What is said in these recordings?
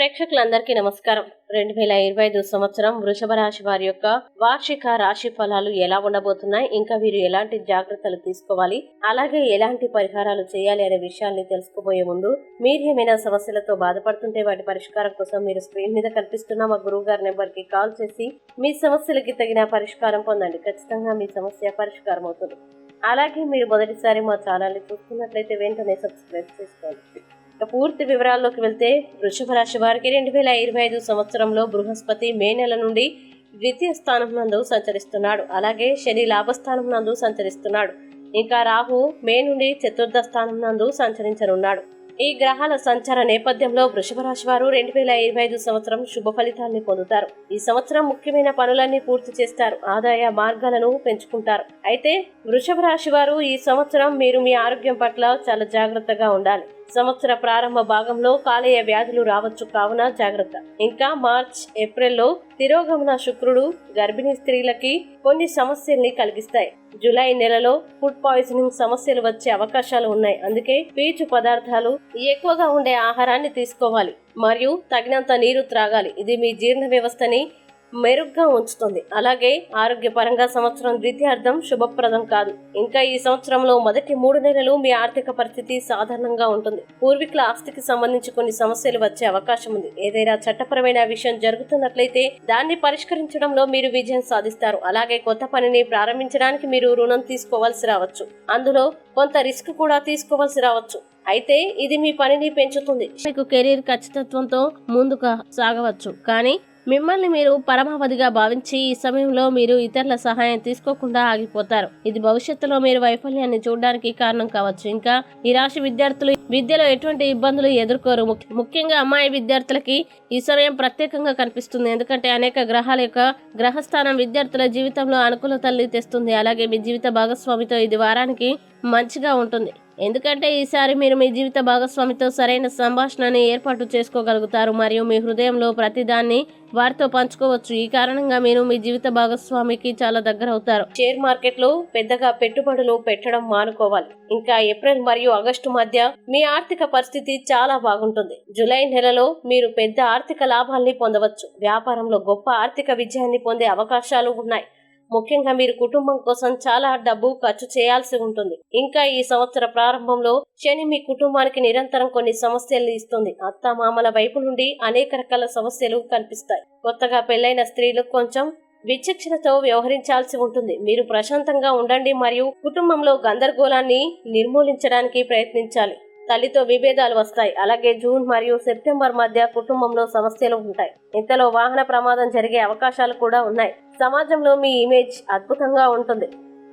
ప్రేక్షకులందరికీ నమస్కారం. 2025 సంవత్సరం వృషభ రాశి వారి యొక్క వార్షిక రాశి ఫలాలు ఎలా ఉండబోతున్నాయి, ఇంకా వీరు ఎలాంటి జాగ్రత్తలు తీసుకోవాలి, అలాగే ఎలాంటి పరిహారాలు చేయాలి అనే విషయాల్ని తెలుసుకోబోయే ముందు మీరు ఏమైనా సమస్యలతో బాధపడుతుంటే వాటి పరిష్కారం కోసం మీరు స్క్రీన్ మీద కనిపిస్తున్న మా గురువు గారి నెంబర్ కి కాల్ చేసి మీ సమస్యలకి తగిన పరిష్కారం పొందండి. ఖచ్చితంగా మీ సమస్య పరిష్కారం అవుతుంది. అలాగే మీరు మొదటిసారి మా ఛానల్ ని చూస్తున్నట్లయితే వెంటనే సబ్స్క్రైబ్ చేసుకోండి. పూర్తి వివరాల్లోకి వెళ్తే వృషభ రాశి వారికి 2025 సంవత్సరంలో బృహస్పతి మే నెల నుండి ద్వితీయ స్థానం నందు సంచరిస్తున్నాడు. అలాగే శని లాభస్థానం నందు సంచరిస్తున్నాడు. ఇంకా రాహు మే నుండి చతుర్థ స్థానం నందు సంచరించనున్నాడు. ఈ గ్రహాల సంచార నేపథ్యంలో వృషభ రాశి వారు 2025 సంవత్సరం శుభ ఫలితాన్ని పొందుతారు. ఈ సంవత్సరం ముఖ్యమైన పనులన్నీ పూర్తి చేస్తారు. ఆదాయ మార్గాలను పెంచుకుంటారు. అయితే వృషభ రాశి వారు ఈ సంవత్సరం మీరు మీ ఆరోగ్యం పట్ల చాలా జాగ్రత్తగా ఉండాలి. సంవత్సర ప్రారంభ భాగంలో కాలేయ వ్యాధులు రావచ్చు, కావున జాగ్రత్త. ఇంకా మార్చ్ ఏప్రిల్లో తిరోగమన శుక్రుడు గర్భిణీ స్త్రీలకి కొన్ని సమస్యల్ని కలిగిస్తాయి. జూలై నెలలో ఫుడ్ పాయిజనింగ్ సమస్యలు వచ్చే అవకాశాలు ఉన్నాయి. అందుకే పీచు పదార్థాలు ఎక్కువగా ఉండే ఆహారాన్ని తీసుకోవాలి మరియు తగినంత నీరు త్రాగాలి. ఇది మీ జీర్ణ వ్యవస్థని మెరుగ్గా ఉంచుతుంది. అలాగే ఆరోగ్యపరంగా సంవత్సరం ద్వితీయార్థం శుభప్రదం కాదు. ఇంకా ఈ సంవత్సరంలో మొదటి 3 నెలలు మీ ఆర్థిక పరిస్థితి సాధారణంగా ఉంటుంది. పూర్వీకుల ఆస్తికి సంబంధించి కొన్ని సమస్యలు వచ్చే అవకాశం ఉంది. ఏదైనా చట్టపరమైన విషయం జరుగుతున్నట్లయితే దాన్ని పరిష్కరించడంలో మీరు విజయం సాధిస్తారు. అలాగే కొత్త పనిని ప్రారంభించడానికి మీరు రుణం తీసుకోవాల్సి రావచ్చు. అందులో కొంత రిస్క్ కూడా తీసుకోవాల్సి రావచ్చు. అయితే ఇది మీ పనిని పెంచుతుంది. మీకు కెరీర్ ఖచ్చితత్వంతో ముందుకు సాగవచ్చు. కానీ మిమ్మల్ని మీరు పరమావధిగా భావించి ఈ సమయంలో మీరు ఇతరుల సహాయం తీసుకోకుండా ఆగిపోతారు. ఇది భవిష్యత్తులో మీరు వైఫల్యాన్ని చూడడానికి కారణం కావచ్చు. ఇంకా ఈ రాశి విద్యార్థులు విద్యలో ఎటువంటి ఇబ్బందులు ఎదుర్కోరు. ముఖ్యంగా అమ్మాయి విద్యార్థులకి ఈ సమయం ప్రత్యేకంగా కనిపిస్తుంది. ఎందుకంటే అనేక గ్రహాల యొక్క గ్రహస్థానం విద్యార్థుల జీవితంలో అనుకూలతల్ని తెస్తుంది. అలాగే మీ జీవిత భాగస్వామితో ఇది వారానికి మంచిగా ఉంటుంది. ఎందుకంటే ఈసారి మీరు మీ జీవిత భాగస్వామితో సరైన సంభాషణని ఏర్పాటు చేసుకోగలుగుతారు మరియు మీ హృదయంలో ప్రతిదాన్ని వారితో పంచుకోవచ్చు. ఈ కారణంగా మీరు మీ జీవిత భాగస్వామికి చాలా దగ్గర అవుతారు. షేర్ మార్కెట్ లో పెద్దగా పెట్టుబడులు పెట్టడం మానుకోవాలి. ఇంకా ఏప్రిల్ మరియు ఆగస్టు మధ్య మీ ఆర్థిక పరిస్థితి చాలా బాగుంటుంది. జూలై నెలలో మీరు పెద్ద ఆర్థిక లాభాల్ని పొందవచ్చు. వ్యాపారంలో గొప్ప ఆర్థిక విజయాన్ని పొందే అవకాశాలు ఉన్నాయి. ముఖ్యంగా మీరు కుటుంబం కోసం చాలా డబ్బు ఖర్చు చేయాల్సి ఉంటుంది. ఇంకా ఈ సంవత్సర ప్రారంభంలో శని మీ కుటుంబానికి నిరంతరం కొన్ని సమస్యలు ఇస్తుంది. అత్త మామల వైపు నుండి అనేక రకాల సమస్యలు కనిపిస్తాయి. కొత్తగా పెళ్లైన స్త్రీలు కొంచెం విచక్షణతో వ్యవహరించాల్సి ఉంటుంది. మీరు ప్రశాంతంగా ఉండండి మరియు కుటుంబంలో గందరగోళాన్ని నిర్మూలించడానికి ప్రయత్నించాలి. తల్లితో విభేదాలు వస్తాయి. అలాగే జూన్ మరియు సెప్టెంబర్ మధ్య కుటుంబంలో సమస్యలు ఉంటాయి. ఇంతలో వాహన ప్రమాదం జరిగే అవకాశాలు కూడా ఉన్నాయి. సమాజంలో మీ ఇమేజ్ అద్భుతంగా ఉంటుంది.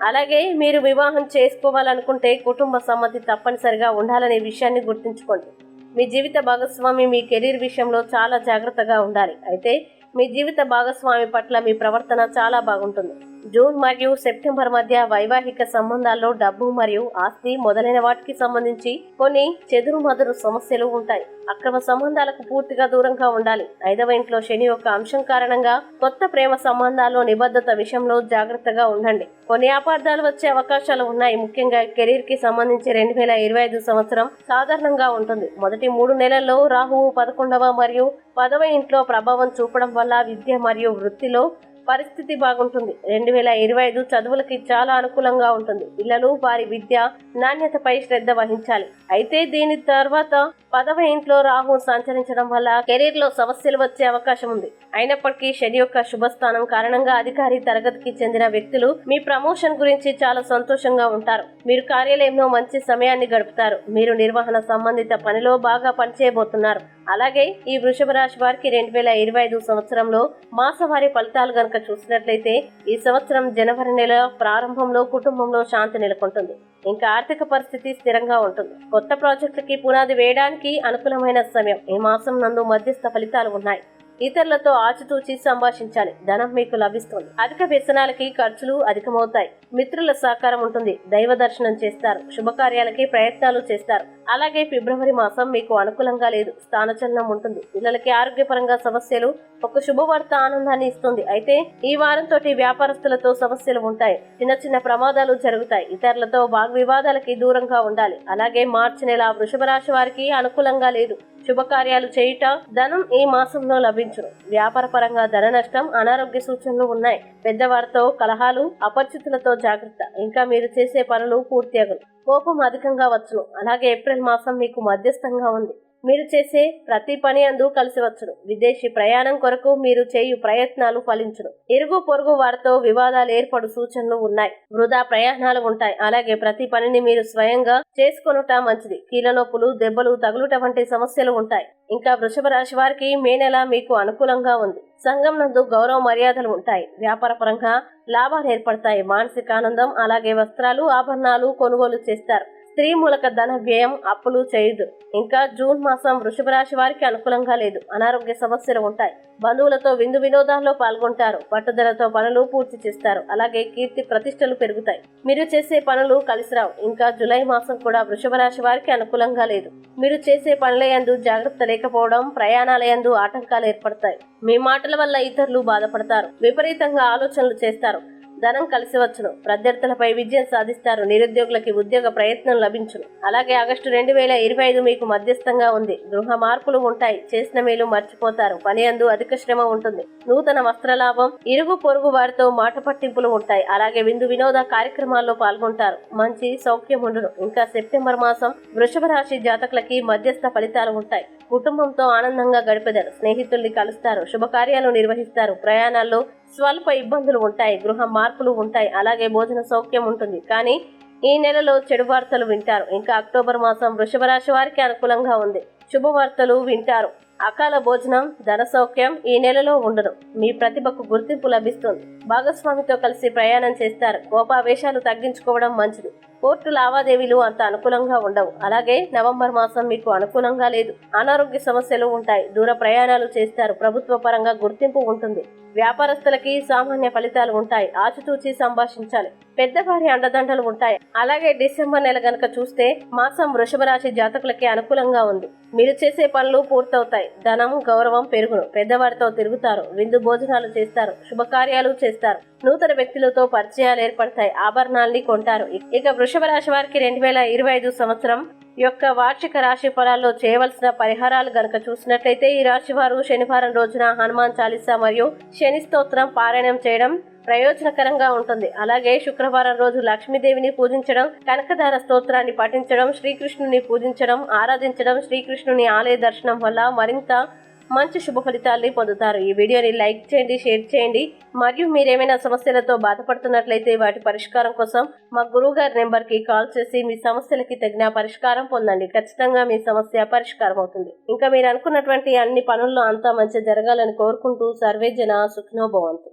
అలాగే మీరు వివాహం చేసుకోవాలనుకుంటే కుటుంబ సమ్మతి తప్పనిసరిగా ఉండాలనే విషయాన్ని గుర్తుంచుకోండి. మీ జీవిత భాగస్వామి మీ కెరీర్ విషయంలో చాలా జాగ్రత్తగా ఉండాలి. అయితే మీ జీవిత భాగస్వామి పట్ల మీ ప్రవర్తన చాలా బాగుంటుంది. జూన్ మరియు సెప్టెంబర్ మధ్య వైవాహిక సంబంధాల్లో డబ్బు మరియు ఆస్తి మొదలైన వాటికి సంబంధించి కొన్ని చెదురుమదురు సమస్యలు ఉంటాయి. అక్రమ సంబంధాలకు పూర్తిగా దూరంగా ఉండాలి. 5వ ఇంట్లో శని యొక్క అంశం కారణంగా కొత్త ప్రేమ సంబంధాల్లో నిబద్ధత విషయంలో జాగ్రత్తగా ఉండండి. కొన్ని అపార్థాలు వచ్చే అవకాశాలు ఉన్నాయి. ముఖ్యంగా కెరీర్ కి సంబంధించి 2025 సంవత్సరం సాధారణంగా ఉంటుంది. మొదటి 3 నెలల్లో రాహువు 11వ మరియు 10వ ఇంట్లో ప్రభావం చూపడం వల్ల విద్య మరియు వృత్తిలో పరిస్థితి బాగుంటుంది. 2025 చదువులకి చాలా అనుకూలంగా ఉంటుంది. పిల్లలు వారి విద్య నాణ్యతపై శ్రద్ధ వహించాలి. అయితే దీని తర్వాత 10వ ఇంట్లో రాహు సంచరించడం వల్ల కెరీర్ లో సమస్యలు వచ్చే అవకాశం ఉంది. అయినప్పటికీ శని యొక్క శుభస్థానం కారణంగా అధికారి తరగతికి చెందిన వ్యక్తులు మీ ప్రమోషన్ గురించి చాలా సంతోషంగా ఉంటారు. మీరు కార్యాలయంలో మంచి సమయాన్ని గడుపుతారు. మీరు నిర్వహణ సంబంధిత పనిలో బాగా పనిచేయబోతున్నారు. అలాగే ఈ వృషభ రాశి వారికి 2025 సంవత్సరంలో మాసవారి ఫలితాలు గనక చూసినట్లయితే ఈ సంవత్సరం జనవరి నెల ప్రారంభంలో కుటుంబంలో శాంతి నెలకొంటుంది. ఇంకా ఆర్థిక పరిస్థితి స్థిరంగా ఉంటుంది. కొత్త ప్రాజెక్టులకి పునాది వేయడానికి అనుకూలమైన సమయం. ఈ మాసం నందు మధ్యస్థ ఫలితాలు ఉన్నాయి. ఇతరులతో ఆచితూచి సంభాషించాలి. ధనం మీకు లభిస్తుంది. అధిక వ్యసనాలకి ఖర్చులు అధికమవుతాయి. మిత్రుల సహకారం ఉంటుంది. దైవ దర్శనం చేస్తారు. శుభకార్యాలకి ప్రయత్నాలు చేస్తారు. అలాగే ఫిబ్రవరి మాసం మీకు అనుకూలంగా లేదు. స్థానచలనం ఉంటుంది. పిల్లలకి ఆరోగ్యపరంగా సమస్యలు, ఒక శుభవార్త ఆనందాన్ని ఇస్తుంది. అయితే ఈ వారంతో వ్యాపారస్తులతో సమస్యలు ఉంటాయి. చిన్న చిన్న ప్రమాదాలు జరుగుతాయి. ఇతరులతో వాగ్వివాదాలకి దూరంగా ఉండాలి. అలాగే మార్చి నెల వృషభ రాశి వారికి అనుకూలంగా లేదు. శుభకార్యాలు చేయుట, ధనం ఈ మాసంలో లభించును. వ్యాపార పరంగా ధన నష్టం, అనారోగ్య సూచనలు ఉన్నాయి. పెద్దవారితో కలహాలు, అపరిచితులతో జాగ్రత్త. ఇంకా మీరు చేసే పనులు పూర్తి అగును. కోపం అధికంగా వచ్చును. అలాగే ఏప్రిల్ మాసం మీకు మధ్యస్థంగా ఉంది. మీరు చేసే ప్రతి పని అందు కలిసి వచ్చును. విదేశీ ప్రయాణం కొరకు మీరు చేయు ప్రయత్నాలు ఫలించును. ఇరుగు పొరుగు వారితో వివాదాలు ఏర్పడు సూచనలు ఉన్నాయి. వృధా ప్రయాణాలు ఉంటాయి. అలాగే ప్రతి పనిని మీరు స్వయంగా చేసుకొనుట మంచిది. కీళ్ళ నొప్పులు, దెబ్బలు తగులుట వంటి సమస్యలు ఉంటాయి. ఇంకా వృషభ రాశి వారికి మే నెల మీకు అనుకూలంగా ఉంది. సంఘం నందు గౌరవ మర్యాదలు ఉంటాయి. వ్యాపార పరంగా లాభాలు ఏర్పడతాయి. మానసిక ఆనందం, అలాగే వస్త్రాలు, ఆభరణాలు కొనుగోలు చేస్తారు. స్త్రీ మూలక ధన వ్యయం, అప్పులు చేయదు. ఇంకా జూన్ మాసం వృషభ రాశి వారికి అనుకూలంగా లేదు. అనారోగ్య సమస్యలు ఉంటాయి. బంధువులతో విందు వినోదాల్లో పాల్గొంటారు. పట్టుదలతో పనులు పూర్తి చేస్తారు. అలాగే కీర్తి ప్రతిష్టలు పెరుగుతాయి. మీరు చేసే పనులు కలిసిరావు. ఇంకా జూలై మాసం కూడా వృషభ రాశి వారికి అనుకూలంగా లేదు. మీరు చేసే పనుల యందు జాగ్రత్త లేకపోవడం, ప్రయాణాల యందు ఆటంకాలు ఏర్పడతాయి. మీ మాటల వల్ల ఇతరులు బాధపడతారు. విపరీతంగా ఆలోచనలు చేస్తారు. ధనం కలిసి వచ్చును. ప్రత్యర్థులపై విజయం సాధిస్తారు. నిరుద్యోగులకి ఉద్యోగ ప్రయత్నం లభించును. అలాగే ఆగస్టు 2025 మీకు మధ్యస్థంగా ఉంది. గృహ మార్పులు ఉంటాయి. చేసిన మేలు మర్చిపోతారు. పని అందు అధిక శ్రమ ఉంటుంది. నూతన వస్త్రలాభం, ఇరుగు పొరుగు వారితో మాట పట్టింపులు ఉంటాయి. అలాగే విందు వినోద కార్యక్రమాల్లో పాల్గొంటారు. మంచి సౌఖ్యం ఉండును. ఇంకా సెప్టెంబర్ మాసం వృషభ రాశి జాతకులకి మధ్యస్థ ఫలితాలు ఉంటాయి. కుటుంబంతో ఆనందంగా గడిపెదరు. స్నేహితుల్ని కలుస్తారు. శుభకార్యాలు నిర్వహిస్తారు. ప్రయాణాల్లో స్వల్ప ఇబ్బందులు ఉంటాయి. గృహ మార్పులు ఉంటాయి. అలాగే భోజన సౌఖ్యం ఉంటుంది. కానీ ఈ నెలలో చెడు వార్తలు వింటారు. ఇంకా అక్టోబర్ మాసం వృషభ రాశి వారికి అనుకూలంగా ఉంది. శుభవార్తలు వింటారు. అకాల భోజనం, ధన సౌఖ్యం ఈ నెలలో ఉండదు. మీ ప్రతిభకు గుర్తింపు లభిస్తుంది. భాగస్వామితో కలిసి ప్రయాణం చేస్తారు. కోపావేశాలు తగ్గించుకోవడం మంచిది. కోర్టు లావాదేవీలు అంత అనుకూలంగా ఉండవు. అలాగే నవంబర్ మాసం మీకు అనుకూలంగా లేదు. అనారోగ్య సమస్యలు ఉంటాయి. దూర ప్రయాణాలు చేస్తారు. ప్రభుత్వ పరంగా గుర్తింపు ఉంటుంది. వ్యాపారస్తులకి సామాన్య ఫలితాలు ఉంటాయి. ఆచితూచి సంభాషించాలి. పెద్దవారి అండదండలు ఉంటాయి. అలాగే డిసెంబర్ నెల గనక చూస్తే మాసం వృషభ రాశి జాతకులకి అనుకూలంగా ఉంది. మీరు చేసే పనులు పూర్తవుతాయి. ధనం, గౌరవం పెరుగును. పెద్దవారితో తిరుగుతారు. విందు భోజనాలు చేస్తారు. శుభకార్యాలు చేస్తారు. నూతన వ్యక్తులతో పరిచయాలు ఏర్పడతాయి. ఆభరణాల్ని కొంటారు. ఇక వృషభ రాశి వారికి 2025 సంవత్సరం యొక్క వార్షిక రాశి ఫలాల్లో చేయవలసిన పరిహారాలు గనక చూసినట్లయితే ఈ రాశి వారు శనివారం రోజున హనుమాన్ చాలీసా మరియు శని స్తోత్రం పారాయణం చేయడం ప్రయోజనకరంగా ఉంటుంది. అలాగే శుక్రవారం రోజు లక్ష్మీదేవిని పూజించడం, కనకదార స్తోత్రాన్ని పఠించడం, శ్రీకృష్ణుని పూజించడం, ఆరాధించడం, శ్రీకృష్ణుని ఆలయ దర్శనం వల్ల మరింత మంచి శుభ ఫలితాల్ని పొందుతారు. ఈ వీడియోని లైక్ చేయండి, షేర్ చేయండి. మరియు మీరేమైనా సమస్యలతో బాధపడుతున్నట్లయితే వాటి పరిష్కారం కోసం మా గురువుగారి నెంబర్కి కాల్ చేసి మీ సమస్యలకి తగిన పరిష్కారం పొందండి. ఖచ్చితంగా మీ సమస్య పరిష్కారం అవుతుంది. ఇంకా మీరు అనుకున్నటువంటి అన్ని పనుల్లో అంతా మంచి జరగాలని కోరుకుంటూ సర్వే జన సుఖినో భవంతు.